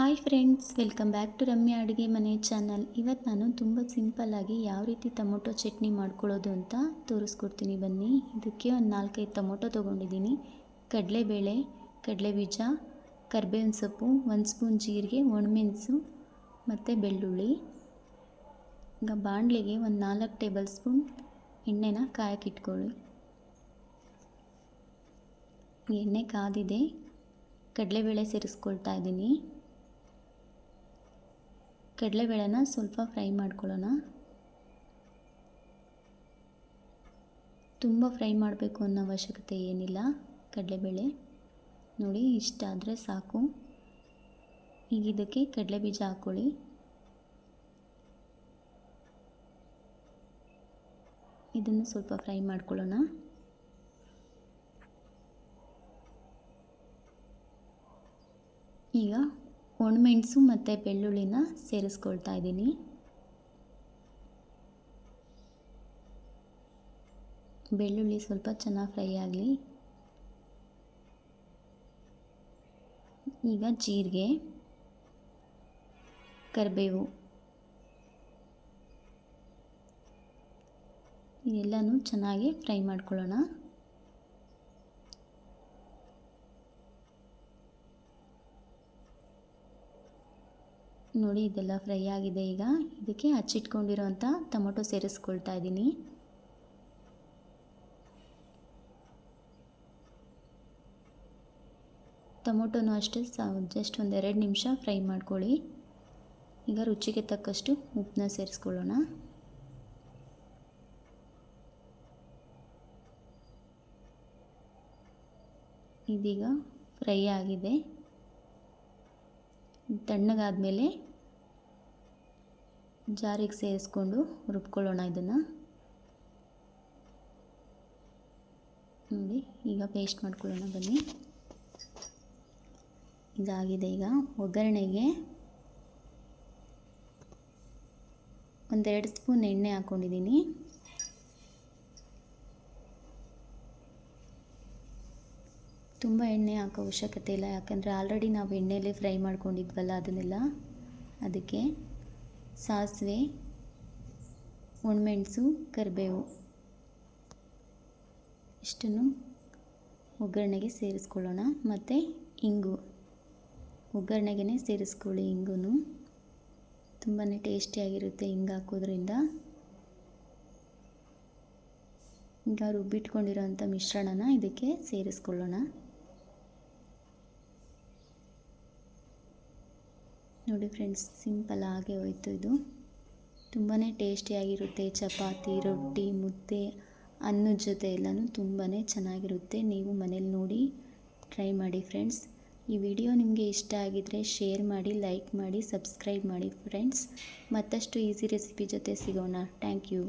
Hi friends, welcome back to Ramya ಅಡುಗೆ ಮನೆ channel. ಇವತ್ತು ನಾನು ತುಂಬ ಸಿಂಪಲ್ಲಾಗಿ ಯಾವ ರೀತಿ ಟೊಮೊಟೊ ಚಟ್ನಿ ಮಾಡ್ಕೊಳ್ಳೋದು ಅಂತ ತೋರಿಸ್ಕೊಡ್ತೀನಿ ಬನ್ನಿ. ಇದಕ್ಕೆ ಒಂದು 4-5 ಟೊಮೊಟೊ ತೊಗೊಂಡಿದ್ದೀನಿ, ಕಡಲೆಬೇಳೆ, ಕಡಲೆಬೀಜ, ಕರಿಬೇವಿನ ಸೊಪ್ಪು, 1 ಸ್ಪೂನ್ ಜೀರಿಗೆ, ಒಣಮೆಣಸು ಮತ್ತು ಬೆಳ್ಳುಳ್ಳಿ. ಈಗ ಬಾಣಲೆಗೆ ಒಂದು 4 ಟೇಬಲ್ ಸ್ಪೂನ್ ಎಣ್ಣೆನ ಕಾಯಕ್ಕಿಟ್ಕೊಳ್ಳಿ. ಎಣ್ಣೆ ಕಾದಿದೆ, ಕಡಲೆಬೇಳೆ ಸೇರಿಸ್ಕೊಳ್ತಾ ಇದ್ದೀನಿ. ಕಡಲೆಬೇಳೆನ ಸ್ವಲ್ಪ ಫ್ರೈ ಮಾಡ್ಕೊಳ್ಳೋಣ. ತುಂಬ ಫ್ರೈ ಮಾಡಬೇಕು ಅನ್ನೋ ಅವಶ್ಯಕತೆ ಏನಿಲ್ಲ. ಕಡಲೆಬೇಳೆ ನೋಡಿ ಇಷ್ಟ ಆದರೆ ಸಾಕು. ಈಗ ಇದಕ್ಕೆ ಕಡಲೆಬೀಜ ಹಾಕ್ಕೊಳ್ಳಿ. ಇದನ್ನು ಸ್ವಲ್ಪ ಫ್ರೈ ಮಾಡ್ಕೊಳ್ಳೋಣ. ಈಗ ಒಣಮೆಣಸು ಮತ್ತು ಬೆಳ್ಳುಳ್ಳಿನ ಸೇರಿಸ್ಕೊಳ್ತಾ ಇದ್ದೀನಿ. ಬೆಳ್ಳುಳ್ಳಿ ಸ್ವಲ್ಪ ಚೆನ್ನಾಗಿ ಫ್ರೈ ಆಗಲಿ. ಈಗ ಜೀರಿಗೆ, ಕರಿಬೇವು ಇದೆಲ್ಲನೂ ಚೆನ್ನಾಗಿ ಫ್ರೈ ಮಾಡ್ಕೊಳ್ಳೋಣ. ನೋಡಿ ಇದೆಲ್ಲ ಫ್ರೈ ಆಗಿದೆ. ಈಗ ಇದಕ್ಕೆ ಹಚ್ಚಿಟ್ಕೊಂಡಿರೋಂಥ ಟೊಮೊಟೊ ಸೇರಿಸ್ಕೊಳ್ತಾ ಇದ್ದೀನಿ. ಟೊಮೊಟೊನೂ ಅಷ್ಟೇ ಜಸ್ಟ್ ಒಂದು 2 ನಿಮಿಷ ಫ್ರೈ ಮಾಡ್ಕೊಳ್ಳಿ. ಈಗ ರುಚಿಗೆ ತಕ್ಕಷ್ಟು ಉಪ್ಪನ್ನ ಸೇರಿಸ್ಕೊಳ್ಳೋಣ. ಇದೀಗ ಫ್ರೈ ಆಗಿದೆ. ತಣ್ಣಗಾದ್ಮೇಲೆ ಜಾರಿಗೆ ಸೇರಿಸ್ಕೊಂಡು ರುಬ್ಕೊಳ್ಳೋಣ. ಇದನ್ನು ನೋಡಿ ಈಗ ಪೇಸ್ಟ್ ಮಾಡ್ಕೊಳ್ಳೋಣ ಬನ್ನಿ. ಇದಾಗಿದೆ. ಈಗ ಒಗ್ಗರಣೆಗೆ ಒಂದು 2 ಸ್ಪೂನ್ ಎಣ್ಣೆ ಹಾಕ್ಕೊಂಡಿದ್ದೀನಿ. ತುಂಬ ಎಣ್ಣೆ ಹಾಕೋ ಅವಶ್ಯಕತೆ ಇಲ್ಲ, ಯಾಕಂದರೆ ಆಲ್ರೆಡಿ ನಾವು ಎಣ್ಣೆಯಲ್ಲಿ ಫ್ರೈ ಮಾಡ್ಕೊಂಡಿದ್ವಲ್ಲ ಅದನ್ನೆಲ್ಲ. ಅದಕ್ಕೆ ಸಾಸಿವೆ, ಒಣಮೆಣಸು, ಕರಿಬೇವು ಇಷ್ಟನ್ನು ಒಗ್ಗರಣೆಗೆ ಸೇರಿಸ್ಕೊಳ್ಳೋಣ. ಮತ್ತು ಇಂಗು ಒಗ್ಗರಣೆಗೆ ಸೇರಿಸ್ಕೊಳ್ಳಿ. ಇಂಗು ತುಂಬಾ ಟೇಸ್ಟಿಯಾಗಿರುತ್ತೆ ಹಿಂಗೆ ಹಾಕೋದ್ರಿಂದ. ಈಗ ರುಬ್ಬಿಟ್ಕೊಂಡಿರೋಂಥ ಮಿಶ್ರಣನ ಇದಕ್ಕೆ ಸೇರಿಸ್ಕೊಳ್ಳೋಣ. ನೋಡಿ ಫ್ರೆಂಡ್ಸ್, ಸಿಂಪಲ್ ಆಗೇ ಹೋಯ್ತು. ಇದು ತುಂಬಾ ಟೇಸ್ಟಿಯಾಗಿರುತ್ತೆ. ಚಪಾತಿ, ರೊಟ್ಟಿ, ಮುದ್ದೆ, ಅನ್ನದ ಜೊತೆ ಎಲ್ಲನೂ ತುಂಬಾ ಚೆನ್ನಾಗಿರುತ್ತೆ. ನೀವು ಮನೇಲಿ ನೋಡಿ ಟ್ರೈ ಮಾಡಿ ಫ್ರೆಂಡ್ಸ್. ಈ ವಿಡಿಯೋ ನಿಮಗೆ ಇಷ್ಟ ಆಗಿದ್ದರೆ ಶೇರ್ ಮಾಡಿ, ಲೈಕ್ ಮಾಡಿ, ಸಬ್ಸ್ಕ್ರೈಬ್ ಮಾಡಿ ಫ್ರೆಂಡ್ಸ್. ಮತ್ತಷ್ಟು ಈಸಿ ರೆಸಿಪಿ ಜೊತೆ ಸಿಗೋಣ. Thank you.